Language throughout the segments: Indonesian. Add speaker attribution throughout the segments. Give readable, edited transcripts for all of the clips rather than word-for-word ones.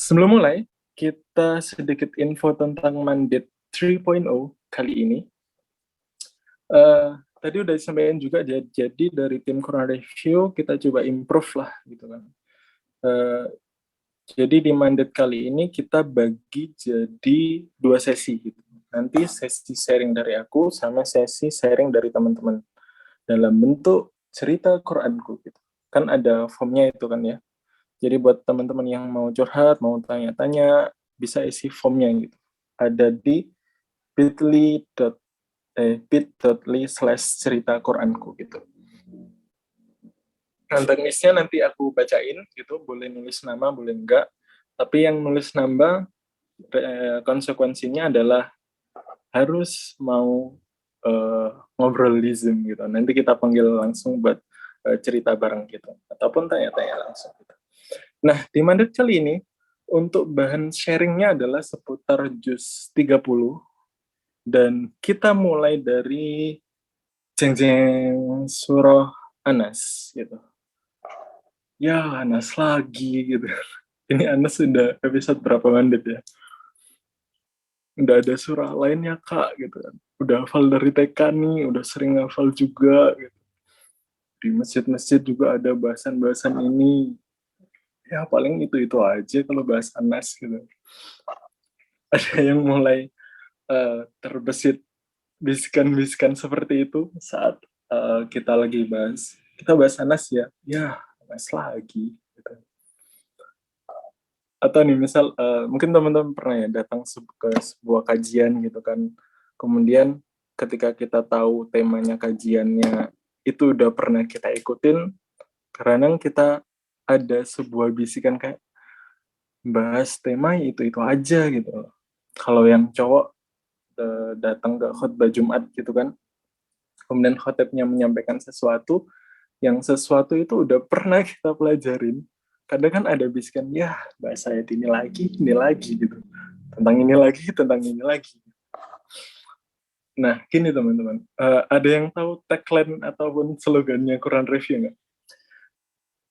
Speaker 1: Sebelum mulai, kita sedikit info tentang Mandate 3.0 kali ini. Tadi udah disampaikan juga, jadi dari tim Quran Review kita coba improve lah gitu kan. Jadi di Mandate kali ini kita bagi jadi 2 sesi gitu. Nanti sesi sharing dari aku sama sesi sharing dari teman-teman dalam bentuk cerita Quranku gitu. Kan ada formnya itu kan ya. Jadi buat teman-teman yang mau curhat, mau tanya-tanya, bisa isi formnya gitu. Ada di bit.ly/cerita Quranku gitu. Nah, teknisnya nanti aku bacain gitu, boleh nulis nama, boleh enggak. Tapi yang nulis nama konsekuensinya adalah harus mau ngobrol-lism gitu. Nanti kita panggil langsung buat cerita bareng gitu, ataupun tanya-tanya langsung gitu. Nah, di Mandat kali ini, untuk bahan sharingnya adalah seputar juz 30, dan kita mulai dari jeng-jeng surah Anas gitu. Ya, Anas lagi gitu. Ini Anas sudah episode berapa Mandat ya? Udah ada surah lainnya Kak gitu kan. Udah hafal dari TK nih, udah sering hafal juga gitu. Di masjid-masjid juga ada bahasan-bahasan ini. Ya paling itu-itu aja kalau bahas Anas gitu. Ada yang mulai terbesit bisikan-bisikan seperti itu saat kita lagi bahas. Kita bahas Anas ya Anas lagi. Gitu. Atau nih misal, mungkin teman-teman pernah ya datang ke sebuah kajian gitu kan. Kemudian ketika kita tahu temanya kajiannya itu udah pernah kita ikutin, karena kita ada sebuah bisikan kayak bahas tema itu aja gitu. Kalau yang cowok datang ke khutbah Jumat gitu kan, kemudian khotibnya menyampaikan sesuatu itu udah pernah kita pelajarin. Kadang kan ada bisikan, ya bahasa ayat ini lagi gitu. Tentang ini lagi. Nah, gini teman-teman, ada yang tahu tagline ataupun slogannya Quran Review nggak?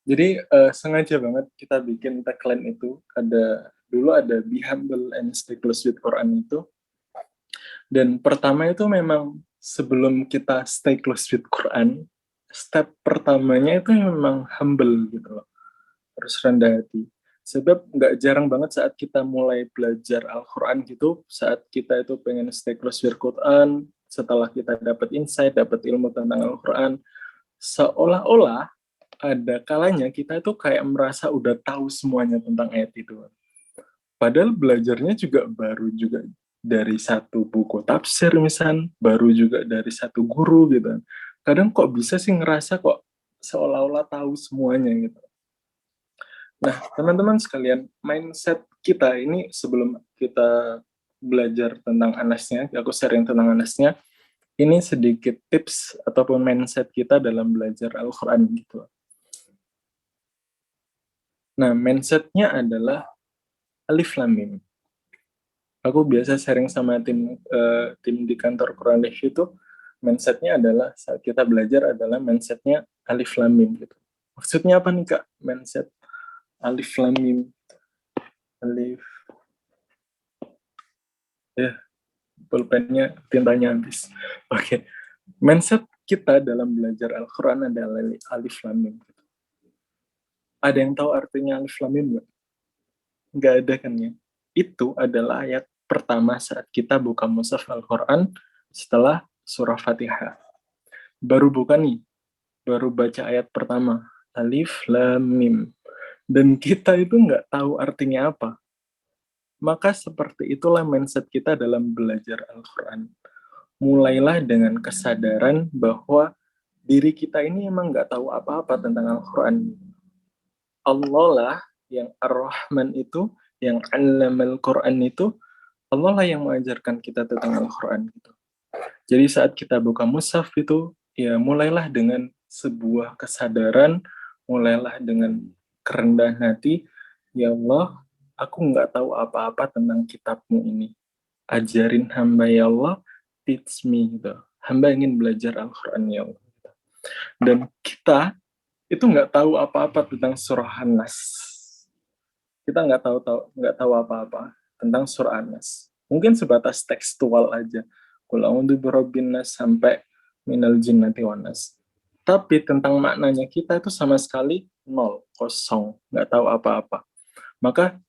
Speaker 1: Jadi sengaja banget kita bikin tagline itu. Dulu ada Be Humble and Stay Close with Quran itu. Dan pertama itu memang sebelum kita stay close with Quran, step pertamanya itu memang humble gitu loh. Harus rendah hati. Sebab nggak jarang banget saat kita mulai belajar Al-Quran gitu, saat kita itu pengen stay close with Quran, setelah kita dapat insight, dapat ilmu tentang Al-Quran, seolah-olah ada kalanya kita itu kayak merasa udah tahu semuanya tentang ayat itu. Padahal belajarnya juga baru juga dari satu buku tafsir misal, baru juga dari satu guru gitu. Kadang kok bisa sih ngerasa kok seolah-olah tahu semuanya gitu. Nah, teman-teman sekalian, mindset kita ini sebelum kita belajar tentang Anasnya, aku sharing tentang Anasnya, ini sedikit tips ataupun mindset kita dalam belajar Al-Quran gitu. Nah, mindsetnya adalah Alif Lam Mim. Aku biasa sharing sama tim di kantor Quran Review itu, mindsetnya adalah saat kita belajar adalah mindsetnya Alif Lam Mim gitu. Maksudnya apa nih Kak? Mindset Alif Lam Mim. Alif, ya pulpennya tintanya habis. Oke. Mindset kita dalam belajar Al-Quran adalah Alif Lam Mim. Ada yang tahu artinya Alif Lam Mim nggak? Nggak ada kan ya? Itu adalah ayat pertama saat kita buka mushaf Al-Quran setelah surah Fatihah. Baru buka nih, baru baca ayat pertama, Alif Lam Mim. Dan kita itu nggak tahu artinya apa. Maka seperti itulah mindset kita dalam belajar Al-Quran. Mulailah dengan kesadaran bahwa diri kita ini emang nggak tahu apa-apa tentang Al-Quran. Allah lah yang Ar-Rahman itu, yang Allamal Quran itu, Allah lah yang mengajarkan kita tentang Al-Quran gitu. Jadi saat kita buka mushaf itu, ya mulailah dengan sebuah kesadaran, mulailah dengan kerendahan hati, ya Allah, aku nggak tahu apa-apa tentang kitabmu ini. Ajarin hamba ya Allah, teach me gitu. Hamba ingin belajar Al-Quran ya Allah. Dan kita itu nggak tahu apa-apa tentang surah An-Nas. kita nggak tahu apa-apa tentang surah An-Nas. Mungkin sebatas tekstual aja. Qul a'udzu birabbin nas sampai minal jinnati wan nas. Tapi tentang maknanya kita itu sama sekali nol, kosong, nggak tahu apa-apa. Maka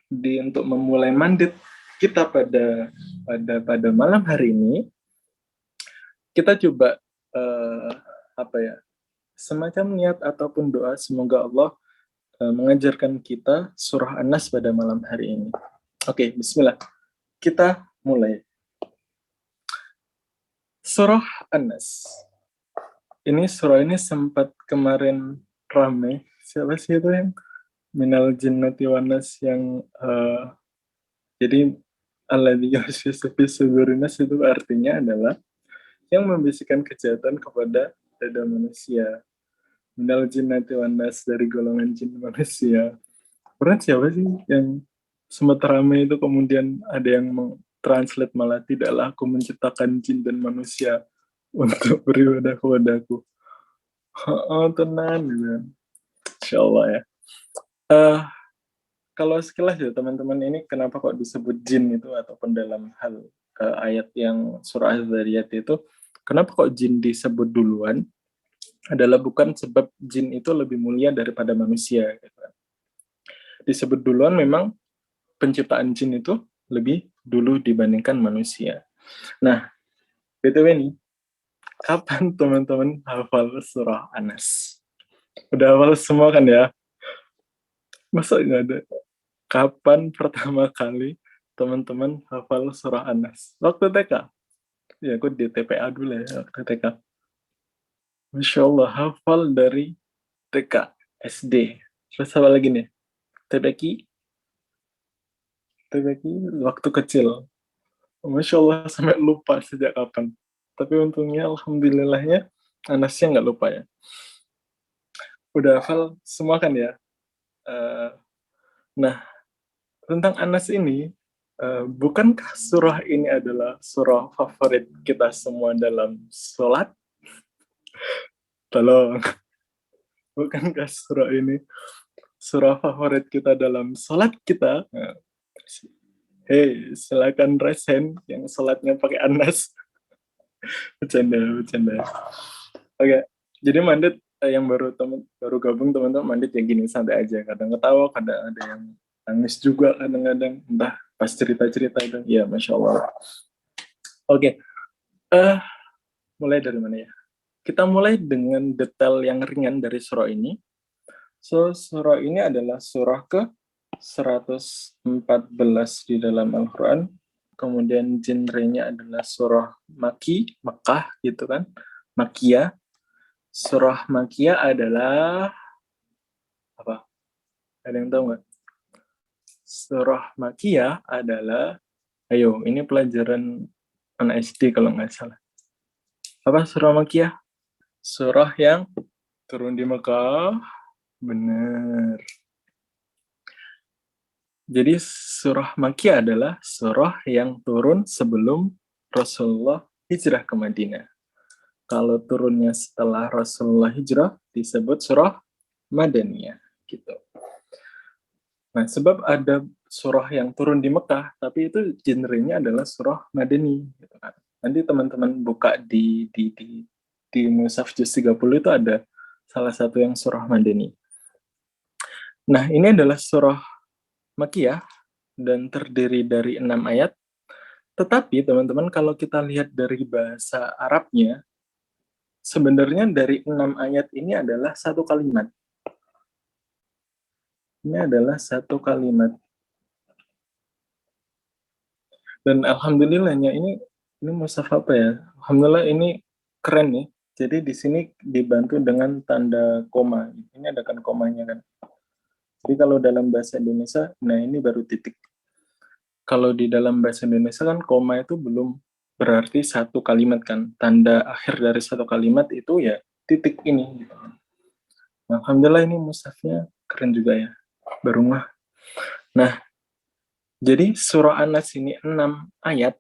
Speaker 1: untuk memulai mandit kita pada malam hari ini, kita coba apa ya, semacam niat ataupun doa semoga Allah mengajarkan kita surah An-Nas pada malam hari ini. Oke, bismillah. Kita mulai. Surah An-Nas. Surah ini sempat kemarin rame. Siapa sih itu yang minal jinnati wan nas yang jadi alladzi yuwaswisu fi sudurin nas itu artinya adalah yang membisikkan kejahatan kepada dada manusia. Minal jinnati wan nas, dari golongan jin manusia. Pernah siapa sih yang sempat rame itu kemudian ada yang translate malah tidaklah aku menciptakan jin dan manusia untuk beribadah kepadaku. Oh, tenang gitu. Insyaallah ya. Kalau sekilas ya teman-teman, ini kenapa kok disebut jin itu, ataupun dalam hal ayat yang surah Az-Zariyat itu, kenapa kok jin disebut duluan, adalah bukan sebab jin itu lebih mulia daripada manusia. Gitu. Disebut duluan memang penciptaan jin itu lebih dulu dibandingkan manusia. Nah, BTW nih, kapan teman-teman hafal surah An-Nas? Udah hafal semua kan ya? Masa nggak ada? Kapan pertama kali teman-teman hafal surah An-Nas? Waktu TK? Ya, aku di TPA dulu ya, waktu TK. Masya Allah, hafal dari TK, SD. Terus apa lagi nih? TPQ waktu kecil. Masya Allah, sampai lupa sejak kapan. Tapi untungnya, alhamdulillahnya, Anasnya nggak lupa ya. Udah hafal semua kan ya? Nah, tentang Anas ini, bukankah surah ini adalah surah favorit kita semua dalam sholat? Tolong. Bukankah surah ini surah favorit kita dalam sholat kita? Hei, silakan resen yang sholatnya pakai Anas. Bercanda. Oke, jadi Mandit yang baru gabung teman-teman, Mandit ya gini, santai aja. Kadang ketawa, kadang ada yang nangis juga, kadang-kadang entah pas cerita-cerita itu. Ya, Masya Allah. Oke, mulai dari mana ya? Kita mulai dengan detail yang ringan dari surah ini. So, surah ini adalah surah ke-114 di dalam Al-Quran. Kemudian genrenya adalah surah Maki, Mekah gitu kan, Makiyah. Surah Makiyah adalah apa? Ada yang tahu nggak? Surah Makiyah adalah, ayo, ini pelajaran anak SD kalau nggak salah. Apa surah Makiyah? Surah yang turun di Mekah. Benar. Jadi surah Makiyah adalah surah yang turun sebelum Rasulullah hijrah ke Madinah. Kalau turunnya setelah Rasulullah hijrah disebut surah Madaniyah gitu. Nah, sebab ada surah yang turun di Mekah, tapi itu genrenya adalah surah Madani gitu kan. Nanti teman-teman buka di Mushaf Juz 30 itu ada salah satu yang surah Madani. Nah, ini adalah surah Makiyah dan terdiri dari 6 ayat. Tetapi teman-teman, kalau kita lihat dari bahasa Arabnya, sebenarnya dari 6 ayat ini adalah satu kalimat. Ini adalah satu kalimat. Dan alhamdulillahnya ini mushaf apa ya? Alhamdulillah ini keren nih. Jadi di sini dibantu dengan tanda koma. Ini ada kan komanya kan. Jadi kalau dalam bahasa Indonesia, nah ini baru titik. Kalau di dalam bahasa Indonesia kan koma itu belum berarti satu kalimat kan. Tanda akhir dari satu kalimat itu ya titik ini. Gitu. Nah, alhamdulillah ini mushafnya keren juga ya. Baru mah. Nah, jadi surah An-Nas ini 6 ayat,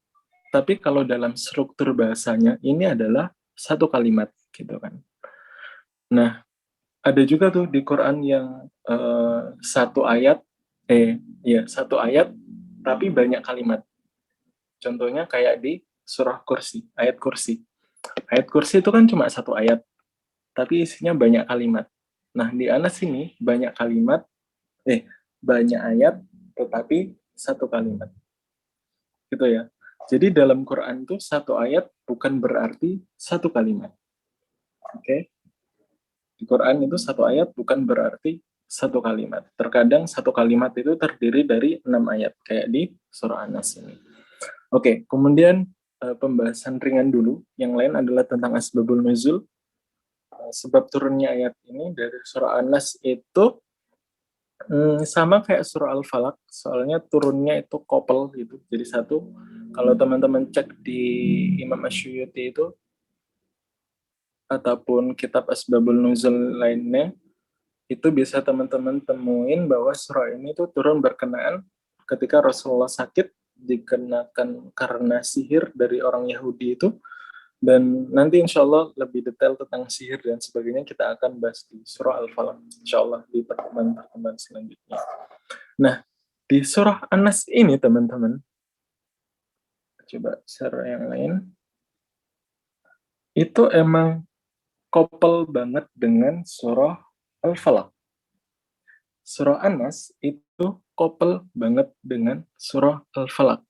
Speaker 1: tapi kalau dalam struktur bahasanya ini adalah satu kalimat gitu kan. Nah, ada juga tuh di Quran yang satu ayat Ya, satu ayat tapi banyak kalimat. Contohnya kayak di surah Kursi, ayat Kursi. Ayat Kursi itu kan cuma satu ayat, tapi isinya banyak kalimat. Nah, di Anas ini banyak kalimat, banyak ayat, tetapi satu kalimat. Gitu ya. Jadi dalam Quran itu satu ayat bukan berarti satu kalimat. Oke? Di Quran itu satu ayat bukan berarti satu kalimat. Terkadang satu kalimat itu terdiri dari 6 ayat, kayak di surah Anas ini. Oke, kemudian pembahasan ringan dulu. Yang lain adalah tentang asbabul nuzul. Sebab turunnya ayat ini dari surah Anas itu sama kayak surah Al-Falaq, soalnya turunnya itu couple gitu, jadi satu. Kalau teman-teman cek di Imam Asyuyuti itu, ataupun kitab Asbabul Nuzul lainnya, itu bisa teman-teman temuin bahwa surah ini tuh turun berkenaan ketika Rasulullah sakit, dikenakan karena sihir dari orang Yahudi itu. Dan nanti insya Allah lebih detail tentang sihir dan sebagainya kita akan bahas di surah Al-Falaq, insya Allah di pertemuan-pertemuan selanjutnya. Nah, di surah Anas ini teman-teman, coba share yang lain, itu emang couple banget dengan surah Al-Falaq. Surah Anas itu couple banget dengan surah Al-Falaq.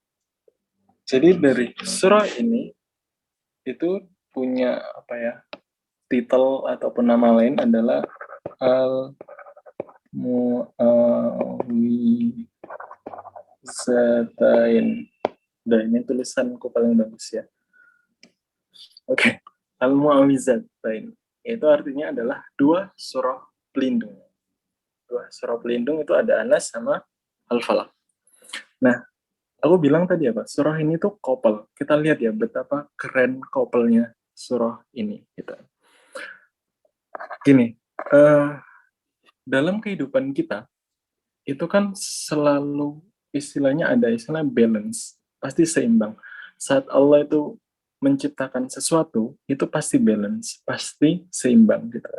Speaker 1: Jadi dari surah ini itu punya apa ya, titel ataupun nama lain adalah Al-Mu'awwizatain. Udah, ini tulisanku paling bagus ya. Oke, Al-Mu'awwizatain. Itu artinya adalah dua surah pelindung. Dua surah pelindung itu ada Anas sama Al-Falaq. Nah, aku bilang tadi apa? Surah ini tuh couple. Kita lihat ya betapa keren couple-nya surah ini. Gitu. Gini, dalam kehidupan kita, itu kan selalu istilahnya ada istilah balance. Pasti seimbang. Saat Allah itu menciptakan sesuatu, itu pasti balance. Pasti seimbang. Gitu.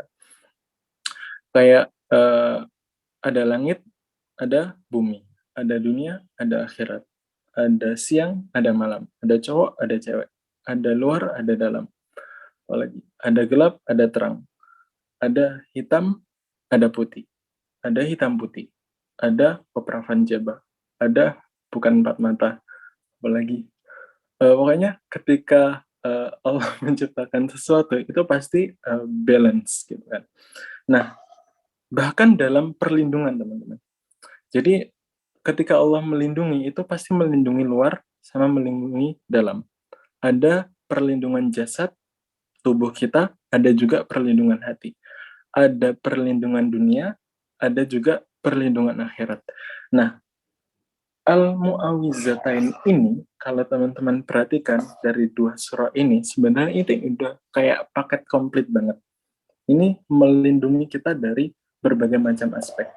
Speaker 1: Kayak ada langit, ada bumi. Ada dunia, ada akhirat. Ada siang, ada malam. Ada cowok, ada cewek. Ada luar, ada dalam. Apalagi ada gelap, ada terang. Ada hitam, ada putih. Ada hitam putih. Ada pepravan jabah. Ada bukan empat mata. Apalagi pokoknya ketika Allah menciptakan sesuatu itu pasti balance gitu kan. Nah, bahkan dalam perlindungan teman-teman. Jadi ketika Allah melindungi itu pasti melindungi luar sama melindungi dalam. Ada perlindungan jasad tubuh kita, ada juga perlindungan hati. Ada perlindungan dunia, ada juga perlindungan akhirat. Nah, Al-Mu'awwizatain ini, kalau teman-teman perhatikan dari dua surah ini, sebenarnya itu udah kayak paket komplit banget. Ini melindungi kita dari berbagai macam aspek.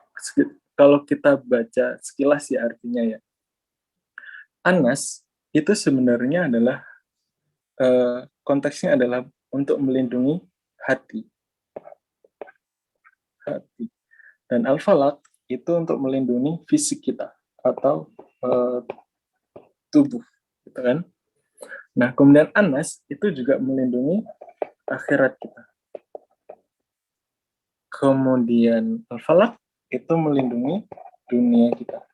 Speaker 1: Kalau kita baca sekilas ya artinya ya, Anas itu sebenarnya adalah konteksnya adalah untuk melindungi hati. Dan Al-Falaq itu untuk melindungi fisik kita atau tubuh, gitu kan? Nah, kemudian Anas itu juga melindungi akhirat kita. Kemudian Al-Falaq itu melindungi dunia kita.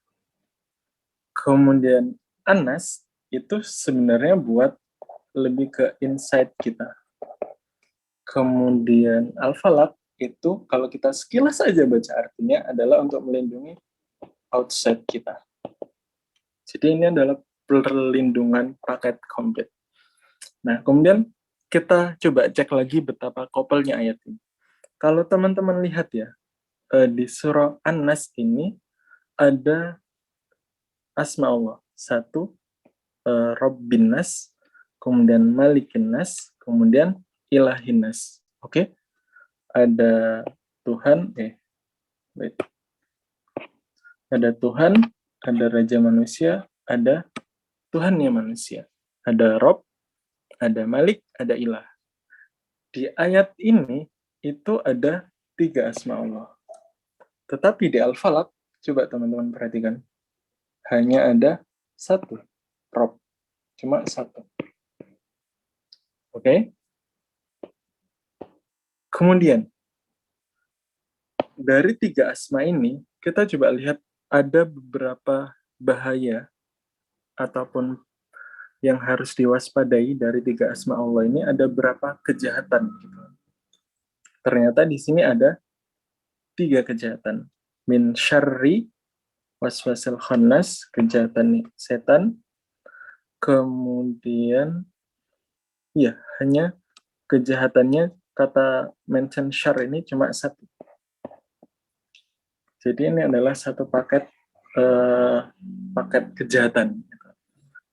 Speaker 1: Kemudian Anas itu sebenarnya buat lebih ke insight kita. Kemudian Al-Falaq itu kalau kita sekilas aja baca artinya adalah untuk melindungi outside kita. Jadi ini adalah perlindungan paket komplit. Nah, kemudian kita coba cek lagi betapa couple-nya ayat ini. Kalau teman-teman lihat ya, di surah An-Nas ini ada asma Allah. Satu, Rabbin Nas, kemudian Malikin Nas, kemudian Ilahin Nas. Oke? Ada Tuhan, wait. Ada Tuhan, ada Raja Manusia, ada Tuhannya manusia. Ada Rob, ada Malik, ada Ilah. Di ayat ini, itu ada 3 asma Allah. Tetapi di Al-Falaq, Coba teman-teman perhatikan. Hanya ada satu Rob. Cuma satu. Oke? Kemudian, dari 3 asma ini, kita coba lihat ada beberapa bahaya ataupun yang harus diwaspadai dari 3 asma Allah ini, ada berapa kejahatan. Gitu. Ternyata di sini ada 3 kejahatan. Min syarri waswasil khannas, kejahatan setan. Kemudian, ya, hanya kejahatannya kata mention syar ini cuma satu. Jadi ini adalah satu paket kejahatan.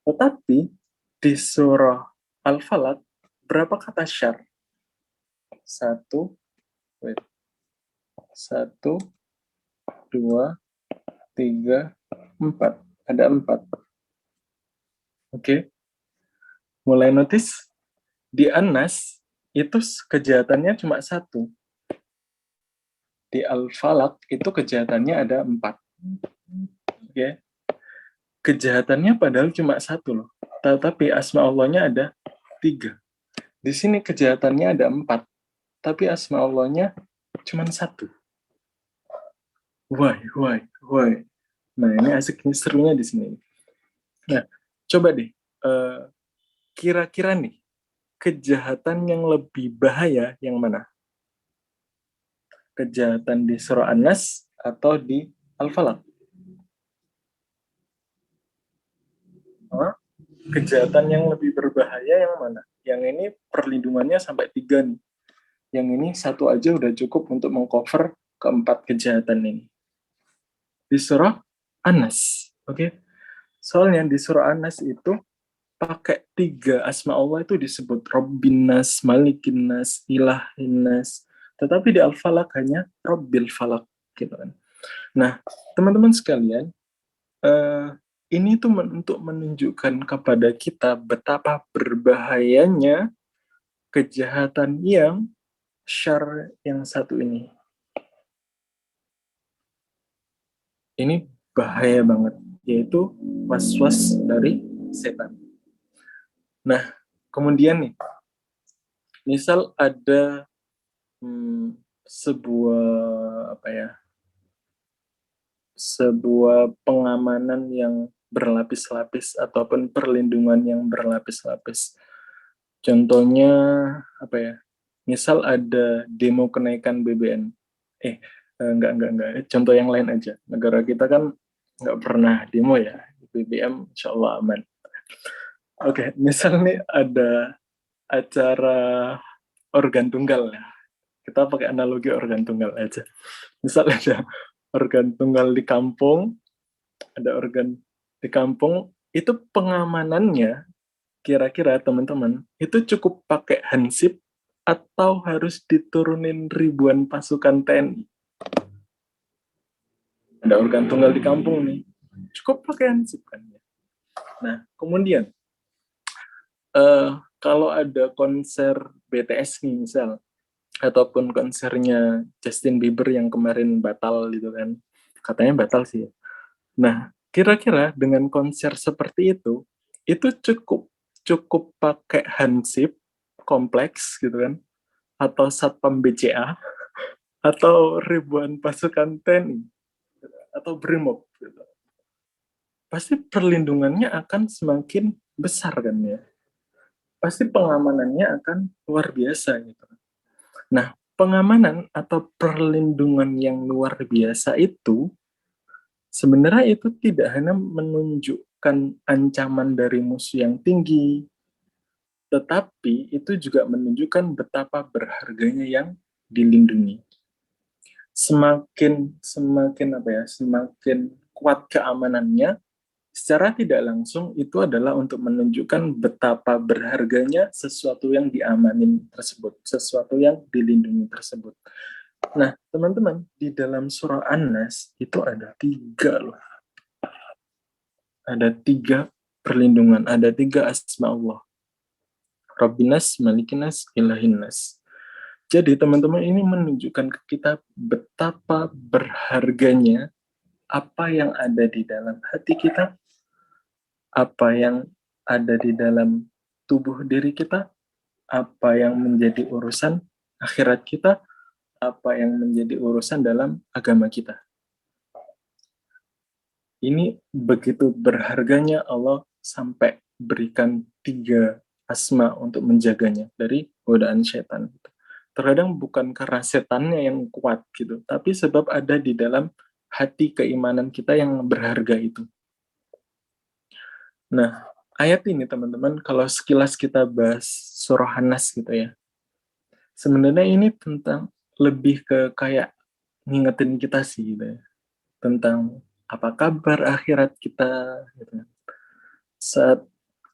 Speaker 1: Tetapi di surah Al-Falaq berapa kata syar? Satu, satu, dua, tiga, empat. Ada 4. Oke, mulai notice di Anas itu kejahatannya cuma satu. Di Al-Falaq itu kejahatannya ada 4. Oke. Kejahatannya padahal cuma satu loh. Tetapi asma Allahnya ada 3. Di sini kejahatannya ada 4. Tapi asma Allahnya cuma satu. Why? Nah, ini asik serunya di sini. Nah, coba deh. Kira-kira nih, kejahatan yang lebih bahaya yang mana? Kejahatan di surah An-Nas atau di Al-Falaq? Kejahatan yang lebih berbahaya yang mana? Yang ini perlindungannya sampai 3 nih. Yang ini satu aja udah cukup untuk mengcover keempat kejahatan ini. Di surah An-Nas. Oke? Soalnya di surah An-Nas itu pakai 3 asma Allah itu disebut Rabbin Nas, Malikin Nas, Ilahin Nas. Tetapi di Al-Falaq hanya Rabbil Falaq. Gitu kan. Nah, teman-teman sekalian, ini tuh untuk menunjukkan kepada kita betapa berbahayanya kejahatan yang syar yang satu ini. Ini bahaya banget, yaitu was-was dari setan. Nah, kemudian nih, misal ada sebuah sebuah pengamanan yang berlapis-lapis ataupun perlindungan yang berlapis-lapis. Contohnya misal ada demo kenaikan BBM. Enggak. Contoh yang lain aja. Negara kita kan nggak pernah demo ya. BBM insya Allah aman. Oke, misal nih ada acara organ tunggal ya. Kita pakai analogi organ tunggal aja. Misal ada organ tunggal di kampung, ada organ di kampung, itu pengamanannya kira-kira teman-teman, itu cukup pakai hansip atau harus diturunin ribuan pasukan TNI? Ada organ tunggal di kampung nih, cukup pakai hansip kan ya. Nah, kemudian kalau ada konser BTS nih misal, ataupun konsernya Justin Bieber yang kemarin batal gitu kan, katanya batal sih ya. Nah, kira-kira dengan konser seperti itu cukup pakai hansip kompleks gitu kan, atau satpam BCA, atau ribuan pasukan TNI, atau BRIMOB gitu. Pasti perlindungannya akan semakin besar kan ya. Pasti pengamanannya akan luar biasa gitu. Nah, pengamanan atau perlindungan yang luar biasa itu sebenarnya itu tidak hanya menunjukkan ancaman dari musuh yang tinggi, tetapi itu juga menunjukkan betapa berharganya yang dilindungi. Semakin kuat keamanannya, secara tidak langsung itu adalah untuk menunjukkan betapa berharganya sesuatu yang diamanin tersebut, sesuatu yang dilindungi tersebut. Nah, teman-teman, di dalam surah An-Nas itu ada 3 loh. Ada 3 perlindungan, ada 3 asma Allah. Rabbinas, Malikinas, Ilahinas. Jadi teman-teman ini menunjukkan ke kita betapa berharganya apa yang ada di dalam hati kita, apa yang ada di dalam tubuh diri kita, apa yang menjadi urusan akhirat kita, apa yang menjadi urusan dalam agama kita. Ini begitu berharganya Allah sampai berikan 3 asma untuk menjaganya dari godaan setan. Terkadang bukan karena setannya yang kuat gitu, tapi sebab ada di dalam hati keimanan kita yang berharga itu. Nah, ayat ini teman-teman, kalau sekilas kita bahas surah An-Nas gitu ya, sebenarnya ini tentang lebih ke kayak ngingetin kita sih gitu ya, tentang apa kabar akhirat kita gitu. Saat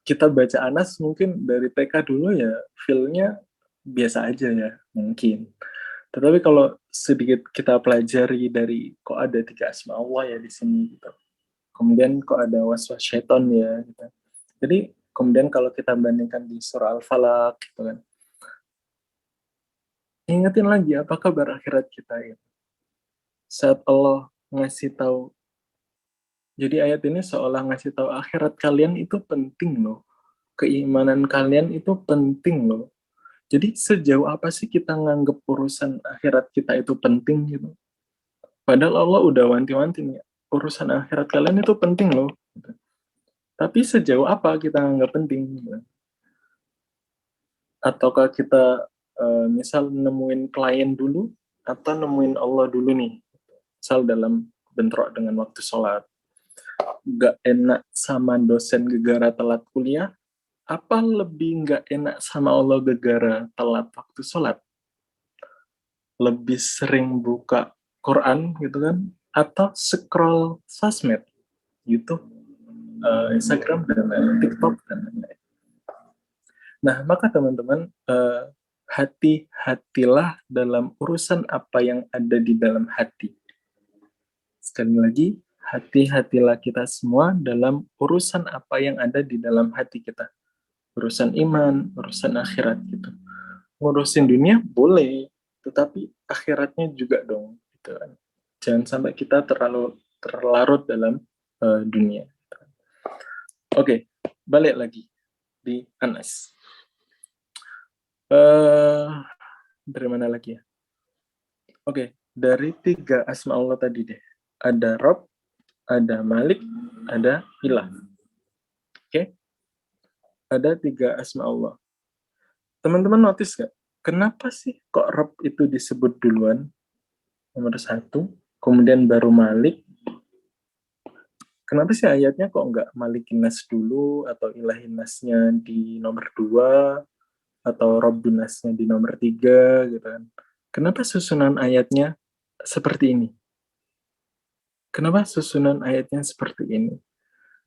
Speaker 1: kita baca Anas mungkin dari TK dulu ya feel-nya biasa aja ya mungkin. Tetapi kalau sedikit kita pelajari dari kok ada 3 asma Allah ya di sini gitu. Kemudian kok ada waswas syaiton ya gitu. Jadi kemudian kalau kita bandingkan di surah Al-Falaq gitu kan. Ingetin lagi apa kabar akhirat kita ya. Saat Allah ngasih tahu, jadi ayat ini seolah ngasih tahu akhirat kalian itu penting loh. Keimanan kalian itu penting loh. Jadi sejauh apa sih kita nganggep urusan akhirat kita itu penting gitu? Padahal Allah udah wanti-wanti nih, urusan akhirat kalian itu penting loh. Gitu. Tapi sejauh apa kita nganggap penting? Gitu. Ataukah kita misal nemuin klien dulu, atau nemuin Allah dulu nih? Misal dalam bentrok dengan waktu sholat. Gak enak sama dosen gegara telat kuliah, apa lebih nggak enak sama Allah gegara telat waktu sholat? Lebih sering buka Quran gitu kan, atau scroll sosmed, YouTube, Instagram, dan TikTok, dan lain-lain. Nah, maka teman-teman, hati-hatilah dalam urusan apa yang ada di dalam hati. Sekali lagi, hati-hatilah kita semua dalam urusan apa yang ada di dalam hati kita. Urusan iman, urusan akhirat gitu. Ngurusin dunia boleh, tetapi akhiratnya juga dong. Gitu kan. Jangan sampai kita terlalu terlarut dalam dunia. Oke, balik lagi di Anas. Dari mana lagi ya? Oke, dari 3 asma Allah tadi deh. Ada Rob, ada Malik, ada Ilah. Oke, ada 3 asma Allah. Teman-teman notice gak? Kenapa sih kok Rob itu disebut duluan? Nomor 1, kemudian baru Malik. Kenapa sih ayatnya kok nggak Malikin Nas dulu, atau Ilahin Nasnya di nomor 2, atau Rabbun Nasnya di nomor 3, gitu kan? Kenapa susunan ayatnya seperti ini? Kenapa susunan ayatnya seperti ini?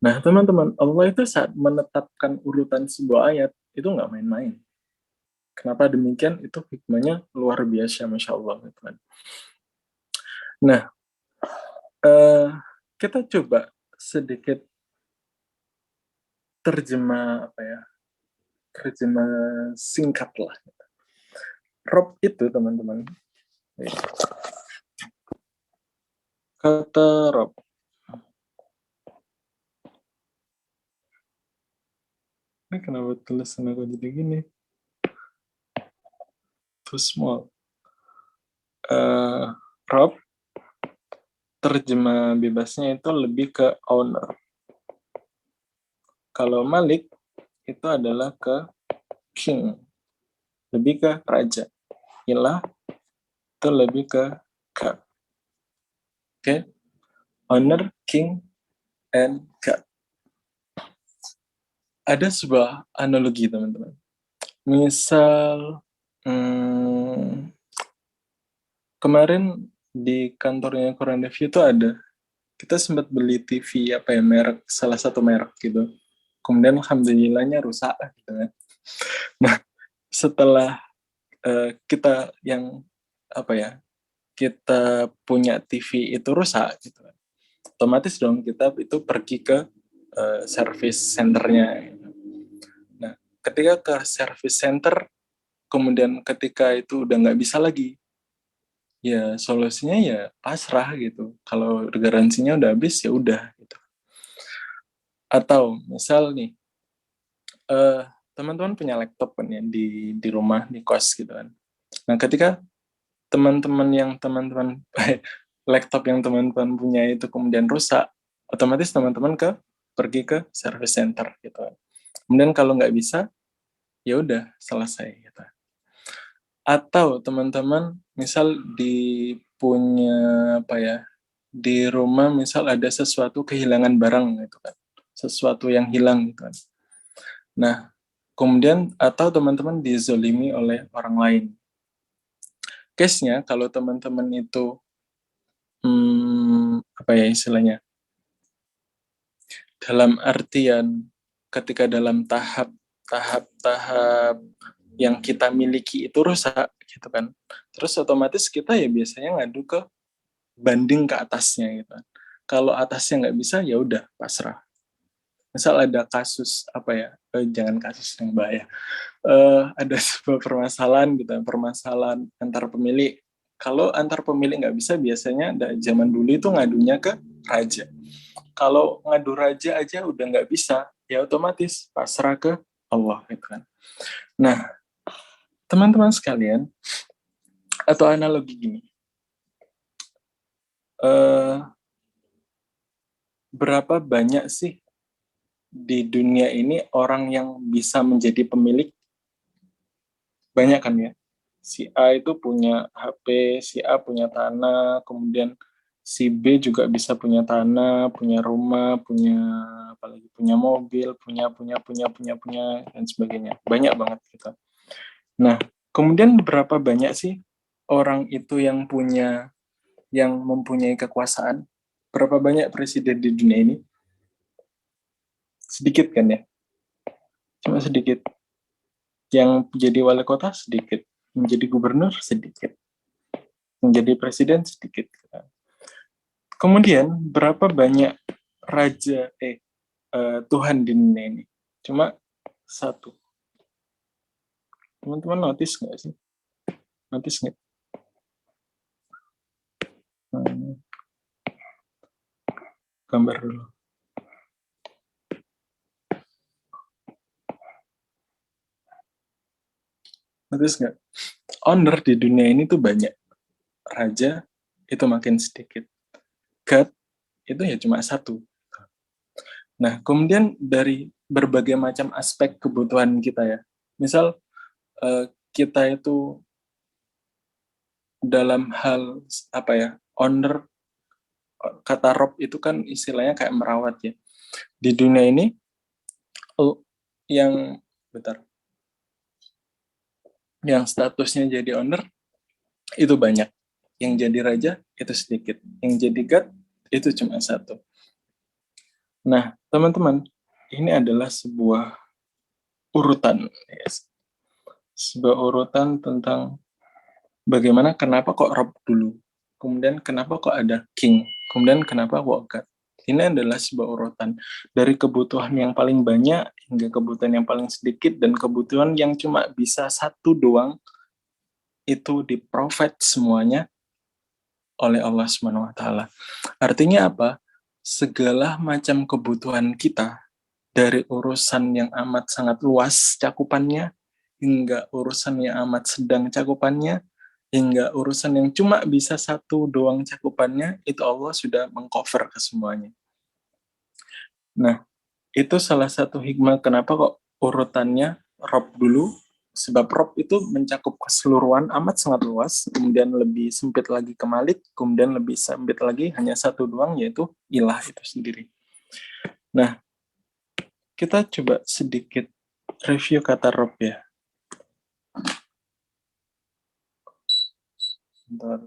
Speaker 1: Nah, teman-teman, Allah itu saat menetapkan urutan sebuah ayat, itu nggak main-main. Kenapa demikian? Itu hikmahnya luar biasa, Masya Allah. Gitu kan. Nah, kita coba sedikit terjemah apa ya? Terjemah singkat lah. Rob itu teman-teman. Kata Rob. Ini kenapa tulisan aku jadi gini? Too small. Rob, terjemah bebasnya itu lebih ke owner. Kalau Malik, itu adalah ke king. Lebih ke raja. Ilah, itu lebih ke god. Oke? Owner, king, and god. Ada sebuah analogi, teman-teman. Misal, kemarin di kantornya Quran Review itu ada, kita sempat beli TV apa ya, merek, salah satu merek gitu. Kemudian alhamdulillahnya rusak gitu kan. Nah, setelah kita yang apa ya, kita punya TV itu rusak gitu kan, otomatis dong kita itu pergi ke service centernya gitu. Nah, ketika ke service center, kemudian ketika itu udah nggak bisa lagi, ya solusinya ya pasrah gitu. Kalau garansinya udah habis ya udah gitu. Atau misal nih, eh, teman-teman punya laptop kan ya di rumah, di kos gitu kan. Nah, ketika teman-teman yang teman-teman laptop yang teman-teman punya itu kemudian rusak, otomatis teman-teman pergi ke service center gitu kan. Kemudian kalau nggak bisa, ya udah selesai gitu. Atau teman-teman misal punya apa ya, di rumah misal ada sesuatu kehilangan barang gitu kan, sesuatu yang hilang gitu kan. Nah, kemudian atau teman-teman dizolimi oleh orang lain. Case-nya kalau teman-teman itu apa ya istilahnya, dalam artian ketika dalam tahap-tahap yang kita miliki itu rusak gitu kan, terus otomatis kita ya biasanya ngadu ke banding ke atasnya gitu kan. Kalau atasnya nggak bisa ya udah pasrah. Misal ada kasus apa ya, jangan kasus yang bahaya, ada sebuah permasalahan gitu, permasalahan antar pemilik. Kalau antar pemilik nggak bisa, biasanya zaman dulu itu ngadunya ke raja. Kalau ngadu raja aja udah nggak bisa, ya otomatis pasrah ke Allah gitu kan. Nah, teman-teman sekalian, atau analogi gini, eh, berapa banyak sih di dunia ini orang yang bisa menjadi pemilik? Banyak kan ya. Si A itu punya HP, si A punya tanah, kemudian si B juga bisa punya tanah, punya rumah, punya apalagi punya mobil, punya dan sebagainya. Banyak banget gitu. Nah, kemudian berapa banyak sih orang itu yang mempunyai kekuasaan? Berapa banyak presiden di dunia ini? Sedikit kan ya? Cuma sedikit. Yang jadi wali kota sedikit, menjadi gubernur sedikit, menjadi presiden sedikit. Kemudian berapa banyak raja Tuhan di dunia ini? Cuma satu. Teman-teman notice nggak sih? Notice nggak? Hmm, gambar dulu. Notice nggak? Owner di dunia ini tuh banyak. Raja itu makin sedikit. God itu ya cuma satu. Nah, kemudian dari berbagai macam aspek kebutuhan kita ya. Misal kita itu dalam hal apa ya, owner, kata rob itu kan istilahnya kayak merawat ya. Di dunia ini yang bentar, yang statusnya jadi owner itu banyak, yang jadi raja itu sedikit, yang jadi god itu cuma satu. Nah, teman-teman, ini adalah sebuah urutan, yes. Sebuah urutan tentang bagaimana, kenapa kok rob dulu, kemudian kenapa kok ada king, kemudian kenapa kok god. Ini adalah sebuah urutan dari kebutuhan yang paling banyak hingga kebutuhan yang paling sedikit, dan kebutuhan yang cuma bisa satu doang itu di-provide semuanya oleh Allah Subhanahu wa taala. Artinya apa? Segala macam kebutuhan kita, dari urusan yang amat sangat luas cakupannya, hingga urusan yang amat sedang cakupannya, hingga urusan yang cuma bisa satu doang cakupannya, itu Allah sudah mengcover ke semuanya. Nah, itu salah satu hikmah kenapa kok urutannya Rob dulu, sebab Rob itu mencakup keseluruhan amat sangat luas, kemudian lebih sempit lagi ke Malik, kemudian lebih sempit lagi hanya satu doang, yaitu Ilah itu sendiri. Nah, kita coba sedikit review kata Rob ya. Bentar.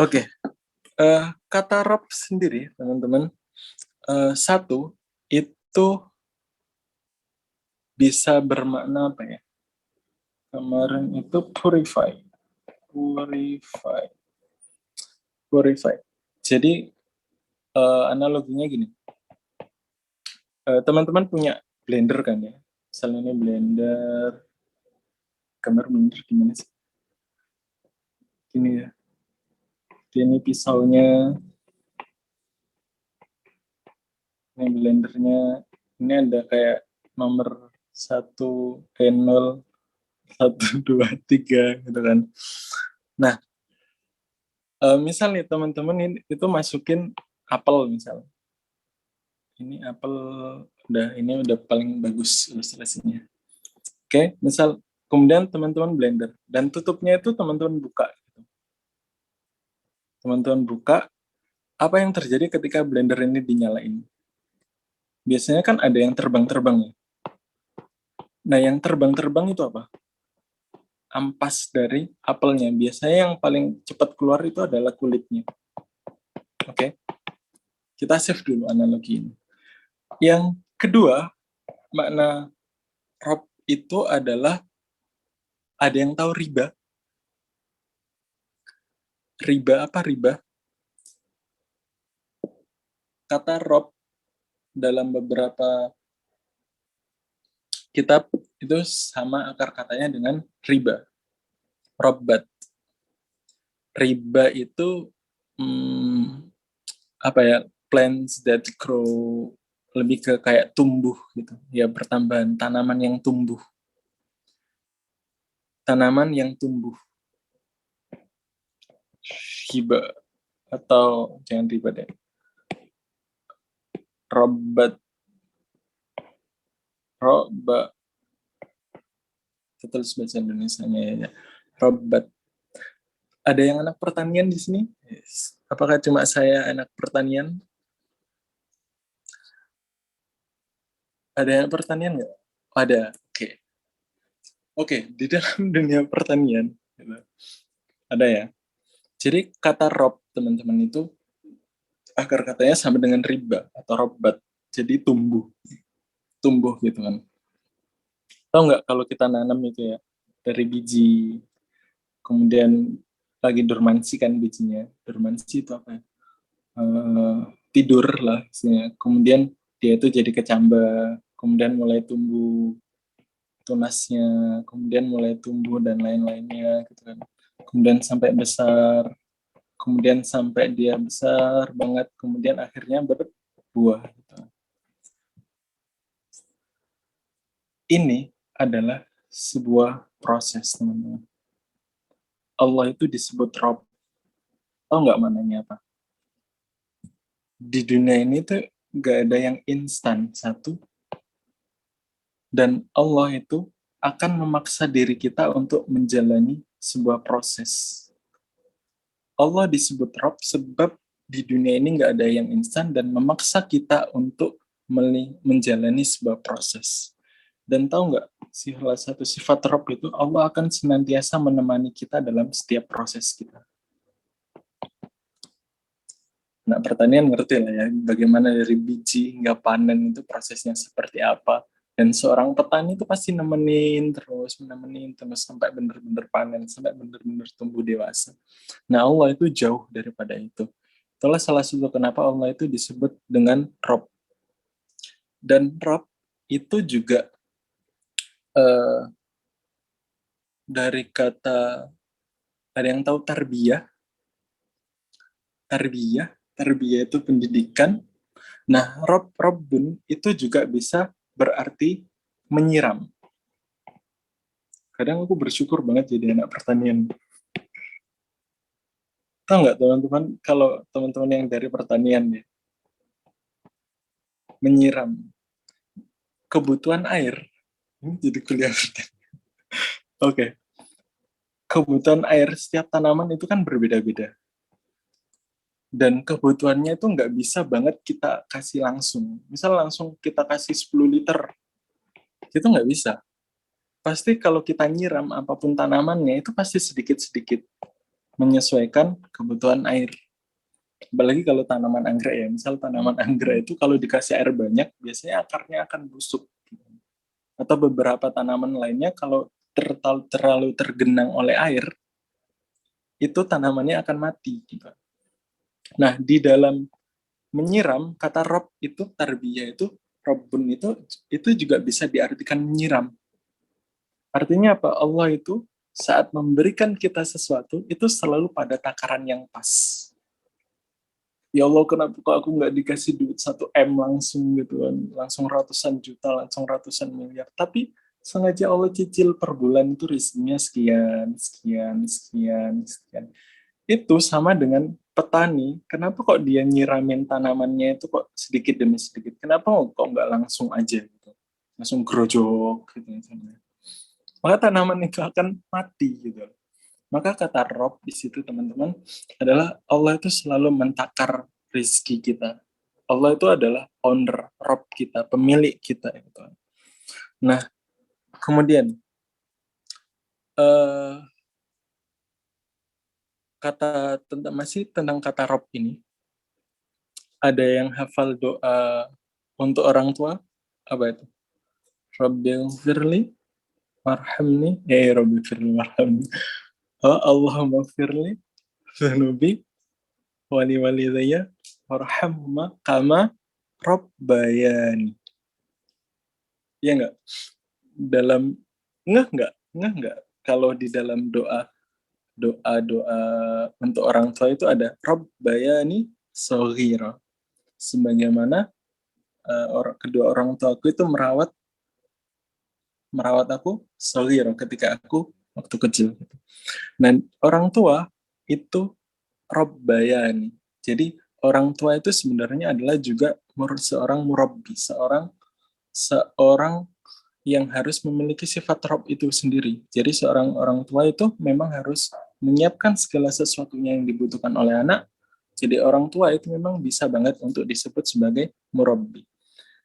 Speaker 1: Oke, kata Rob sendiri, teman-teman, satu itu bisa bermakna apa ya? Kemarin itu purify, purify, purify. Jadi analoginya gini, teman-teman punya blender kan ya, misalnya ini blender, gambar blender gimana sih? Gini ya. Ini pisaunya, ini blendernya, ini ada kayak nomor 1, 0, 1, 2, 3 gitu kan. Nah, misal nih teman-teman itu masukin apel misal. Ini apel ini udah paling bagus ilustrasinya. Oke, misal kemudian teman-teman blender dan tutupnya itu teman-teman buka. Teman-teman buka, apa yang terjadi ketika blender ini dinyalain? Biasanya kan ada yang terbang-terbang ya. Nah, yang terbang-terbang itu apa? Ampas dari apelnya. Biasanya yang paling cepat keluar itu adalah kulitnya. Oke. Kita save dulu analogi ini. Yang kedua, makna rob itu adalah, ada yang tahu riba? Riba apa riba? Kata rob dalam beberapa kitab itu sama akar katanya dengan riba. Robbat. Riba itu apa ya? Plants that grow, lebih ke kayak tumbuh gitu. Ya, pertambahan tanaman yang tumbuh. Tanaman yang tumbuh. Hiba atau jangan riba deh. Robbat. Robba. Terus bahasa Indonesianya ya. Robbat. Ada yang anak pertanian di sini? Yes. Apakah cuma saya anak pertanian? Ada yang pertanian nggak? Ada. Oke. Oke, di dalam dunia pertanian gitu, ada ya. Jadi kata rob teman-teman itu akar katanya sama dengan riba atau robbat. Jadi tumbuh gitu kan. Tahu nggak kalau kita nanam itu ya dari biji, kemudian lagi dormansi kan bijinya. Dormansi itu apa ya? Tidur lah isinya. Kemudian dia itu jadi kecambah, kemudian mulai tumbuh tunasnya, kemudian mulai tumbuh dan lain-lainnya gitu kan. Kemudian sampai besar, kemudian sampai dia besar banget, kemudian akhirnya berbuah gitu. Ini adalah sebuah proses, teman-teman. Allah itu disebut Rob. Tahu nggak mananya apa? Di dunia ini tuh nggak ada yang instan, satu. Dan Allah itu akan memaksa diri kita untuk menjalani sebuah proses. Allah disebut Rob sebab di dunia ini nggak ada yang instan dan memaksa kita untuk menjalani sebuah proses. Dan tahu nggak, salah satu sifat Rob itu Allah akan senantiasa menemani kita dalam setiap proses kita. Nah, pertanian ngerti lah ya, bagaimana dari biji hingga panen itu prosesnya seperti apa. Dan seorang petani itu pasti nemenin terus sampai benar-benar panen, sampai benar-benar tumbuh dewasa. Nah, Allah itu jauh daripada itu. Itulah salah satu kenapa Allah itu disebut dengan Rob. Dan Rob itu juga dari kata, ada yang tahu tarbiyah? Tarbiyah itu pendidikan. Nah, Robbun itu juga bisa berarti menyiram. Kadang aku bersyukur banget jadi anak pertanian. Tahu nggak teman-teman, kalau teman-teman yang dari pertanian ya, menyiram kebutuhan air. Ini jadi kuliah. Oke. Kebutuhan air setiap tanaman itu kan berbeda-beda. Dan kebutuhannya itu nggak bisa banget kita kasih langsung. Misal langsung kita kasih 10 liter, itu nggak bisa. Pasti kalau kita nyiram apapun tanamannya, itu pasti sedikit-sedikit menyesuaikan kebutuhan air. Apalagi kalau tanaman anggrek ya, misal tanaman anggrek itu kalau dikasih air banyak, biasanya akarnya akan busuk. Atau beberapa tanaman lainnya kalau terlalu tergenang oleh air, itu tanamannya akan mati. Nah, di dalam menyiram, kata rob itu, tarbiyah itu, robbun itu juga bisa diartikan menyiram. Artinya apa? Allah itu saat memberikan kita sesuatu, itu selalu pada takaran yang pas. Ya Allah, kenapa kok aku nggak dikasih duit 1 M langsung gitu kan, langsung ratusan juta, langsung ratusan miliar. Tapi sengaja Allah cicil per bulan itu rezekinya sekian, sekian, sekian, sekian. Itu sama dengan petani, kenapa kok dia nyiramin tanamannya itu kok sedikit demi sedikit? Kenapa kok nggak langsung aja gitu? Langsung grojok gitu misalnya. Maka tanaman itu akan mati gitu. Maka kata Rob di situ teman-teman adalah Allah itu selalu mentakar rezeki kita. Allah itu adalah owner, Rob kita, pemilik kita gitu. Nah, kemudian eh, kata tentang masih tentang kata Rob ini, ada yang hafal doa untuk orang tua apa itu? Rabbil firli warhamni, Rabbil firli warhamni. Oh, Allahumma firli zanubi wali walidayya warhamma kama Rabbayani. Iya nggak? Dalam nggak kalau di dalam doa untuk orang tua itu ada Rabbayani shaghira, sebagaimana kedua orang tuaku itu merawat aku shaghira ketika aku waktu kecil. Dan orang tua itu Rabbayani, jadi orang tua itu sebenarnya adalah juga seorang murabbi, seorang seorang yang harus memiliki sifat Rob itu sendiri. Jadi seorang orang tua itu memang harus menyiapkan segala sesuatunya yang dibutuhkan oleh anak. Jadi orang tua itu memang bisa banget untuk disebut sebagai murabbi.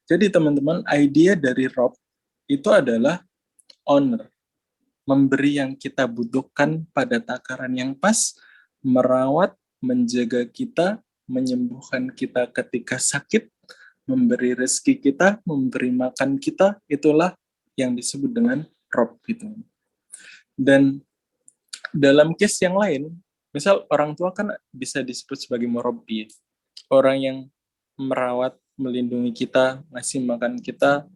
Speaker 1: Jadi teman-teman, idea dari Rob itu adalah owner, memberi yang kita butuhkan pada takaran yang pas, merawat, menjaga kita, menyembuhkan kita ketika sakit, memberi rezeki kita, memberi makan kita, itulah yang disebut dengan Rob gitu. Dan dalam case yang lain, misal orang tua kan bisa disebut sebagai murabbi, orang yang merawat, melindungi kita, ngasih makan kita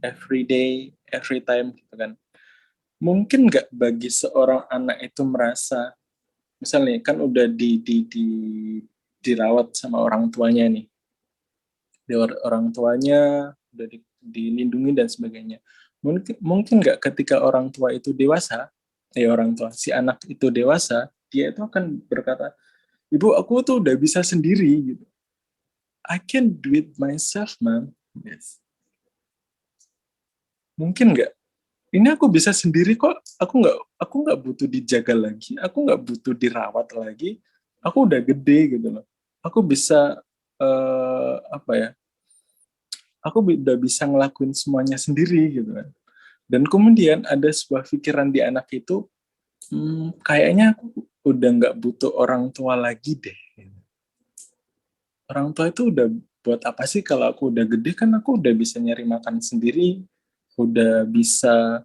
Speaker 1: every day, every time gitu kan. Mungkin nggak bagi seorang anak itu merasa, misalnya kan udah dirawat sama orang tuanya nih, orang tuanya udah dilindungi dan sebagainya. Mungkin nggak ketika orang tua itu dewasa, orang tua si anak itu dewasa, dia itu akan berkata, ibu aku tuh udah bisa sendiri gitu. I can do it myself, man. Yes. Mungkin nggak? Ini aku bisa sendiri kok. Aku nggak butuh dijaga lagi. Aku nggak butuh dirawat lagi. Aku udah gede gitu loh. Aku bisa apa ya? Aku udah bisa ngelakuin semuanya sendiri gitu kan. Dan kemudian ada sebuah pikiran di anak itu, kayaknya aku udah nggak butuh orang tua lagi deh. Orang tua itu udah buat apa sih kalau aku udah gede, kan aku udah bisa nyari makan sendiri, udah bisa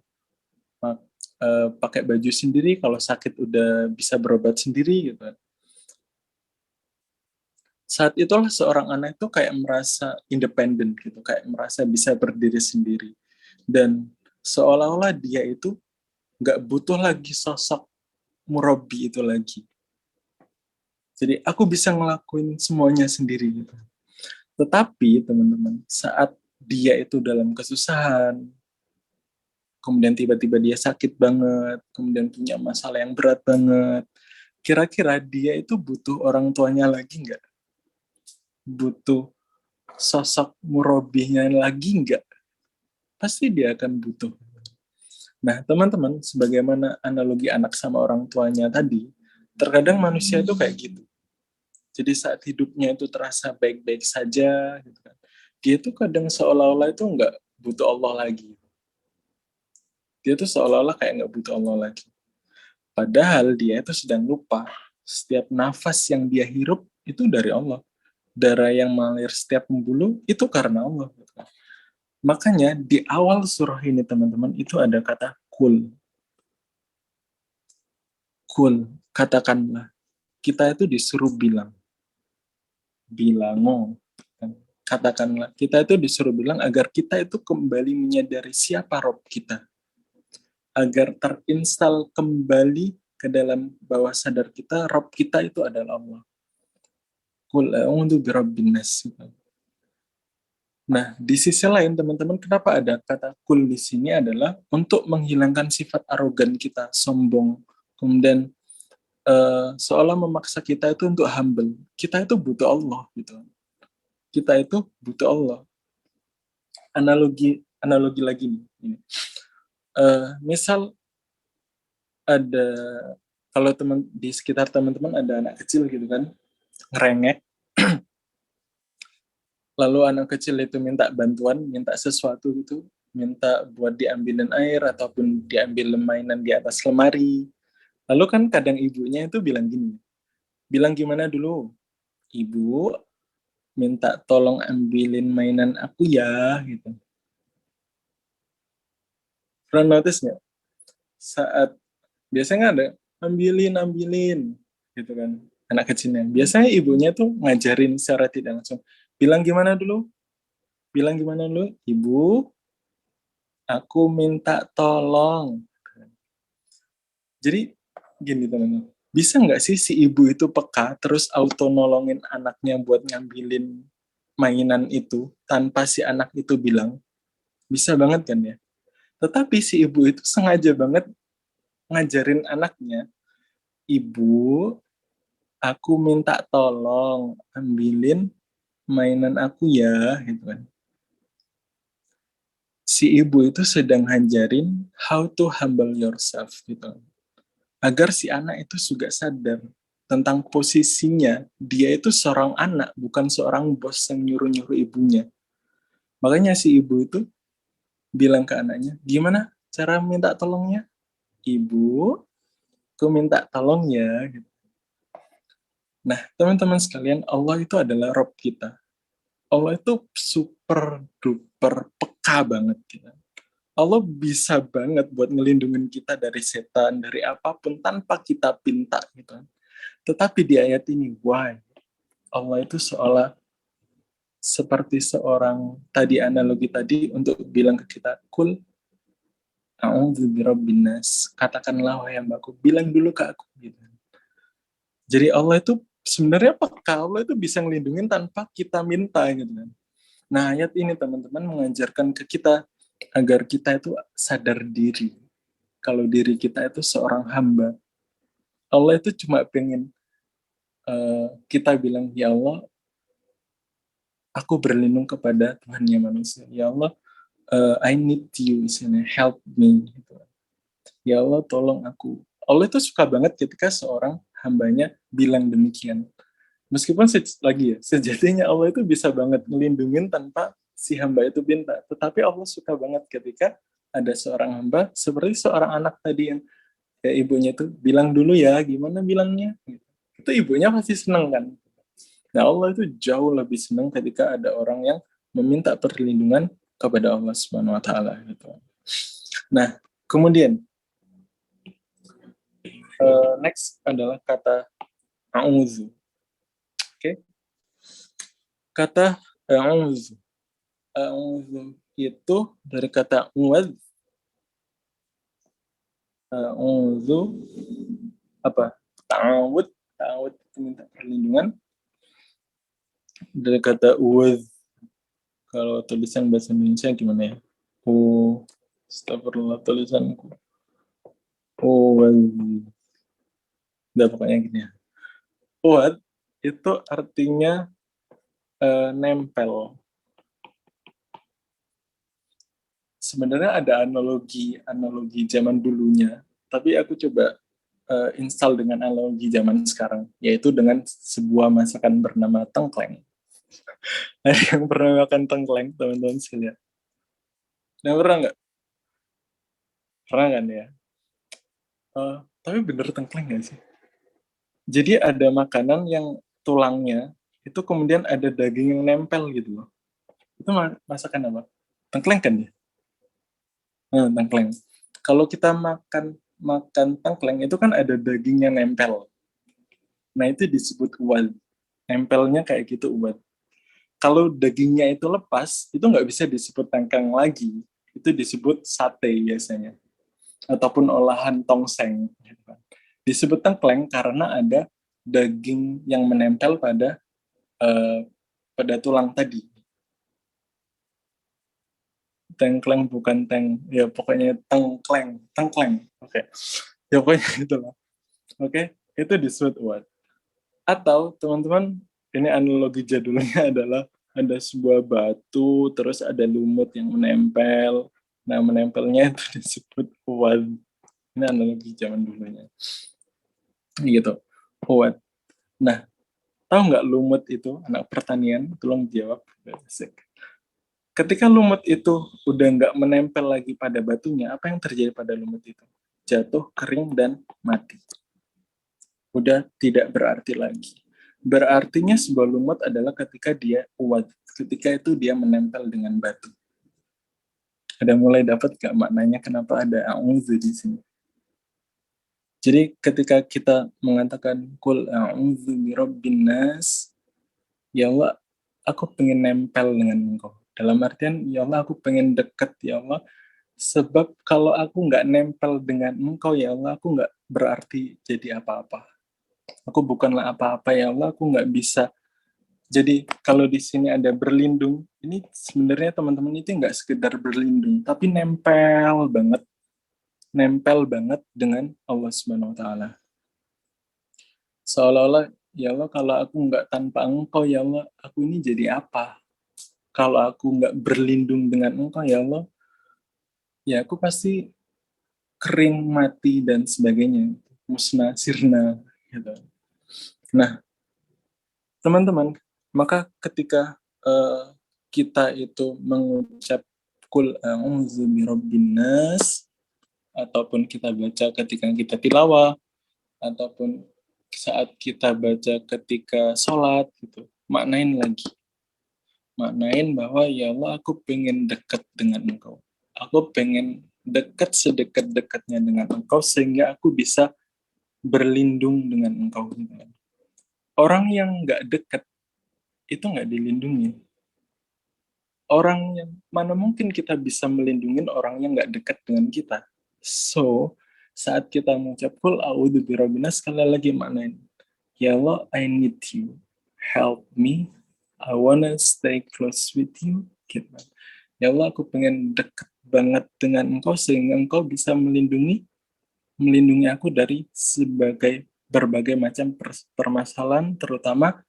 Speaker 1: pakai baju sendiri, kalau sakit udah bisa berobat sendiri gitu. Saat itulah seorang anak itu kayak merasa independen gitu, kayak merasa bisa berdiri sendiri. Dan seolah-olah dia itu nggak butuh lagi sosok murabi itu lagi. Jadi aku bisa ngelakuin semuanya sendiri gitu. Tetapi teman-teman, saat dia itu dalam kesusahan, kemudian tiba-tiba dia sakit banget, kemudian punya masalah yang berat banget, kira-kira dia itu butuh orang tuanya lagi nggak? Butuh sosok murabinya lagi nggak? Pasti dia akan butuh. Nah, teman-teman, sebagaimana analogi anak sama orang tuanya tadi, terkadang manusia itu kayak gitu. Jadi saat hidupnya itu terasa baik-baik saja, gitu kan, dia tuh kadang seolah-olah itu nggak butuh Allah lagi. Dia tuh seolah-olah kayak nggak butuh Allah lagi. Padahal dia itu sedang lupa. Setiap nafas yang dia hirup itu dari Allah. Darah yang mengalir setiap pembuluh itu karena Allah. Makanya di awal surah ini teman-teman itu ada kata kul. Kul, katakanlah. Kita itu disuruh bilang. Bilango. Katakanlah. Kita itu disuruh bilang agar kita itu kembali menyadari siapa Rob kita. agar terinstal kembali ke dalam bawah sadar kita, Rabb kita itu adalah Allah. Qul a'udzu birabbin nas. Nah, di sisi lain teman-teman, kenapa ada kata kul di sini adalah untuk menghilangkan sifat arogan kita, sombong, kemudian seolah memaksa kita itu untuk humble. Kita itu butuh Allah gitu. Kita itu butuh Allah. Analogi lagi nih. Ini. Misal ada kalau teman di sekitar teman-teman ada anak kecil gitu kan, ngerengek, lalu anak kecil itu minta bantuan, minta sesuatu gitu, minta buat diambilin air ataupun diambil mainan di atas lemari. Lalu kan kadang ibunya itu bilang gini, bilang gimana dulu? Ibu, minta tolong ambilin mainan aku ya, gitu. Pernah notice nggak? Saat biasanya ada ambilin, gitu kan, anak kecilnya. Biasanya ibunya tuh ngajarin secara tidak langsung. Bilang gimana dulu? Bilang gimana dulu? Ibu, aku minta tolong. Jadi gini teman-teman, bisa nggak sih si ibu itu peka terus auto nolongin anaknya buat ngambilin mainan itu tanpa si anak itu bilang? Bisa banget kan ya? Tetapi si ibu itu sengaja banget ngajarin anaknya, ibu, aku minta tolong ambilin mainan aku ya, gitu kan. Si ibu itu sedang ngajarin how to humble yourself gitu. Agar si anak itu juga sadar tentang posisinya, dia itu seorang anak, bukan seorang bos yang nyuruh-nyuruh ibunya. Makanya si ibu itu bilang ke anaknya, gimana cara minta tolongnya? Ibu, aku minta tolong ya. Nah, teman-teman sekalian, Allah itu adalah Rob kita. Allah itu super duper peka banget kita. Allah bisa banget buat ngelindungin kita dari setan, dari apapun tanpa kita pinta gitu. Tetapi di ayat ini, why? Allah itu seolah seperti seorang tadi analogi tadi untuk bilang ke kita, kul a'udzu birabbin nas. Katakanlah wahai hambaku, bilang dulu ke aku gitu. Jadi Allah itu sebenarnya peka, Allah itu bisa ngelindungin tanpa kita minta gitu kan. Nah, ayat ini teman-teman mengajarkan ke kita agar kita itu sadar diri. Kalau diri kita itu seorang hamba. Allah itu cuma pengen kita bilang, ya Allah, aku berlindung kepada Tuhannya manusia. Ya Allah, I need you, help me. Gitu. Ya Allah, tolong aku. Allah itu suka banget ketika seorang hambanya bilang demikian. Meskipun lagi ya, sejatinya Allah itu bisa banget ngelindungin tanpa si hamba itu minta. Tetapi Allah suka banget ketika ada seorang hamba, seperti seorang anak tadi yang ya, ibunya itu bilang dulu ya, gimana bilangnya? Itu ibunya pasti senang kan. Nah Allah itu jauh lebih senang ketika ada orang yang meminta perlindungan kepada Allah Subhanahu Wa Taala. Gitu. Nah kemudian next adalah kata a'udzu. Oke, kata a'udzu. A'udzu itu dari kata uwad. A'udzu apa? Ta'awud. Ta'awud itu minta perlindungan. Dari kata uwad. Kalau tulisan bahasa Indonesia gimana ya? Astagfirullah tulisanku. Uwad. Udah pokoknya gini ya. Uwad itu artinya nempel. Sebenarnya ada analogi zaman dulunya, tapi aku coba install dengan analogi zaman sekarang, yaitu dengan sebuah masakan bernama tengkleng. Ada yang pernah makan tengkleng, teman-teman sekalian? Nah, pernah nggak? Pernah kan ya? Tapi bener tengkleng nggak sih? Jadi ada makanan yang tulangnya itu kemudian ada daging yang nempel gitu loh. Itu masakan apa? Tengkleng kan ya? Tengkleng. Kalau kita makan makan tengkleng itu kan ada dagingnya nempel. Nah itu disebut uwal. Nempelnya kayak gitu uwal. Kalau dagingnya itu lepas, itu nggak bisa disebut tengkleng lagi. Itu disebut sate biasanya. ataupun olahan tongseng gitu kan. Disebut tengkleng karena ada daging yang menempel pada tulang tadi. Tengkleng bukan ya pokoknya tengkleng. Oke. Ya pokoknya itulah. Oke, itu disebut uwat. Atau teman-teman, ini analogi jadulnya adalah ada sebuah batu, terus ada lumut yang menempel. Nah, menempelnya itu disebut uwat. Ini analogi zaman dulunya. Gitu, uwat. Nah, tahu nggak lumut itu anak pertanian? Tolong jawab. Ketika lumut itu udah nggak menempel lagi pada batunya, apa yang terjadi pada lumut itu? Jatuh, kering, dan mati. Udah tidak berarti lagi. Berartinya sebuah lumut adalah ketika dia uwat, ketika itu dia menempel dengan batu. Ada mulai dapat gak maknanya kenapa ada a'udzu di sini? Jadi ketika kita mengatakan kul a'udzu birabbin nas, ya Allah, aku pengen nempel dengan engkau. Dalam artian, ya Allah, aku pengen dekat, ya Allah. Sebab kalau aku nggak nempel dengan engkau, ya Allah, aku nggak berarti jadi apa-apa. Aku bukanlah apa-apa, ya Allah, aku nggak bisa. Jadi kalau di sini ada berlindung, ini sebenarnya teman-teman itu nggak sekedar berlindung, tapi nempel banget dengan Allah Subhanahu Wa Taala. Seolah-olah, ya Allah, kalau aku nggak tanpa engkau, ya Allah, aku ini jadi apa? Kalau aku nggak berlindung dengan engkau, ya Allah, ya aku pasti kering, mati, dan sebagainya. Musnah, sirna, gitu. Nah, teman-teman, maka ketika kita itu mengucap kul a'udzu birabbin nas, ataupun kita baca ketika kita tilawah, ataupun saat kita baca ketika sholat, gitu, maknain bahwa ya Allah, aku pengen dekat dengan engkau, aku pengen dekat sedekat-dekatnya dengan engkau sehingga aku bisa berlindung dengan engkau. Orang yang nggak dekat itu nggak dilindungi. Orang yang mana mungkin kita bisa melindungi orang yang nggak dekat dengan kita. So, saat kita mengucap kul a'udzu birabbin nas, sekali lagi maknain, ya Allah, I need you, help me, I wanna stay close with you, gitu. Ya Allah, aku pengen dekat banget dengan engkau sehingga engkau bisa melindungi aku dari berbagai macam permasalahan, terutama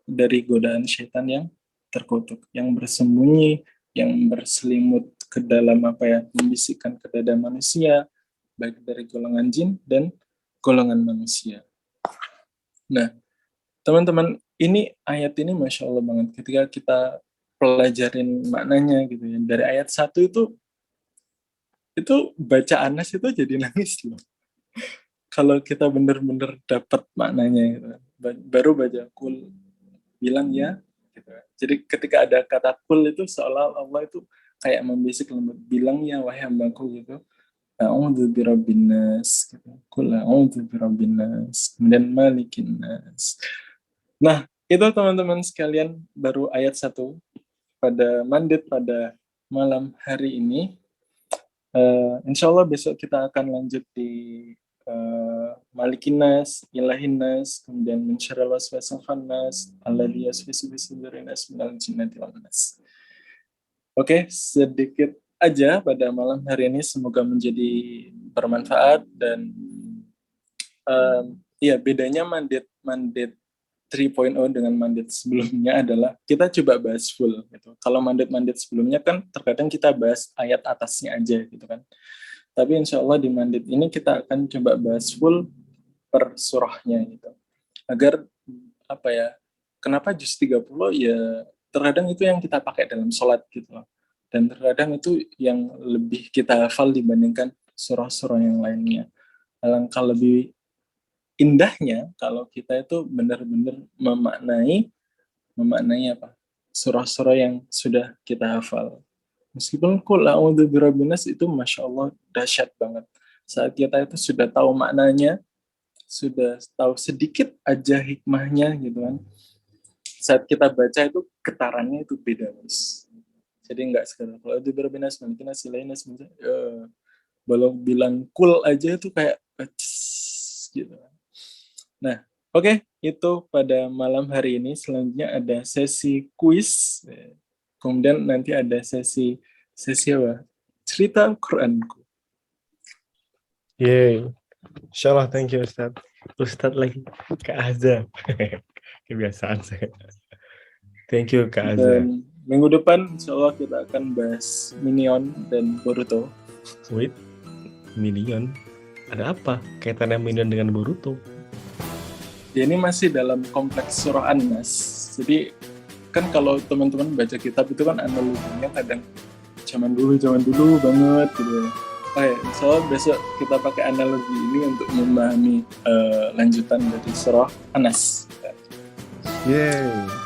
Speaker 1: dari godaan syaitan yang terkutuk, yang bersembunyi, yang berselimut ke dalam membisikkan ke dada manusia, baik dari golongan jin dan golongan manusia. Nah, teman-teman, ini ayat ini Masya Allah banget. Ketika kita pelajarin maknanya gitu ya, dari ayat 1 itu baca Anas itu jadi nangis loh. Kalau kita bener-bener dapat maknanya gitu. Baru baca kul bilang ya gitu. Jadi ketika ada kata kul itu seolah Allah itu kayak membisik lembut, bilang ya wahai hambaku gitu, a'udzu birabbin nas gitu. Kul a'udzu birabbin nas, kemudian malikin nas. Nah, itu teman-teman sekalian baru ayat 1 pada mandit pada malam hari ini. Insya Allah besok kita akan lanjut di Malikinas, Ilahinas, kemudian Mensyaril Waswasil Khannas, Alladhi Yaswisu Bisudurinas Minal Jinnati Wal Nas. Oke, sedikit aja pada malam hari ini, semoga menjadi bermanfaat dan ya bedanya mandate 3.0 dengan mandate sebelumnya adalah kita coba bahas full gitu. Kalau mandate sebelumnya kan terkadang kita bahas ayat atasnya aja gitu kan. Tapi insya Allah di mandate ini kita akan coba bahas full per surahnya gitu. Agar kenapa juz 30 ya terkadang itu yang kita pakai dalam sholat gitu loh. Dan terkadang itu yang lebih kita hafal dibandingkan surah-surah yang lainnya. Alangkah lebih indahnya kalau kita itu benar-benar memaknai surah-surah yang sudah kita hafal. Meskipun kul a'udzu birabbin nas itu Masya Allah dahsyat banget. Saat kita itu sudah tahu maknanya, sudah tahu sedikit aja hikmahnya gitu kan. Saat kita baca itu getarannya itu beda, Mas. Jadi nggak sekedar kalau itu birabbin nas, malikin nas, ilahin nas, Walau bilang cool aja itu kayak gitu. Nah, oke, itu pada malam hari ini. Selanjutnya ada sesi kuis. Kemudian nanti ada sesi apa? Cerita Quranku.
Speaker 2: Yeay. Insyaallah, thank you Ustadz. Ustadz lagi, Kak Azza. Kebiasaan saya. Thank you Kak Azza.
Speaker 1: Dan minggu depan insya Allah kita akan bahas Minion dan Boruto.
Speaker 2: Wait, Minion? Ada apa kaitannya Minion dengan Boruto?
Speaker 1: Ya, ini masih dalam kompleks surah An-Nas. Jadi kan kalau teman-teman baca kitab itu kan analoginya kadang zaman dulu banget gitu. Oke, so besok kita pakai analogi ini untuk memahami lanjutan dari surah An-Nas.
Speaker 2: Yeay.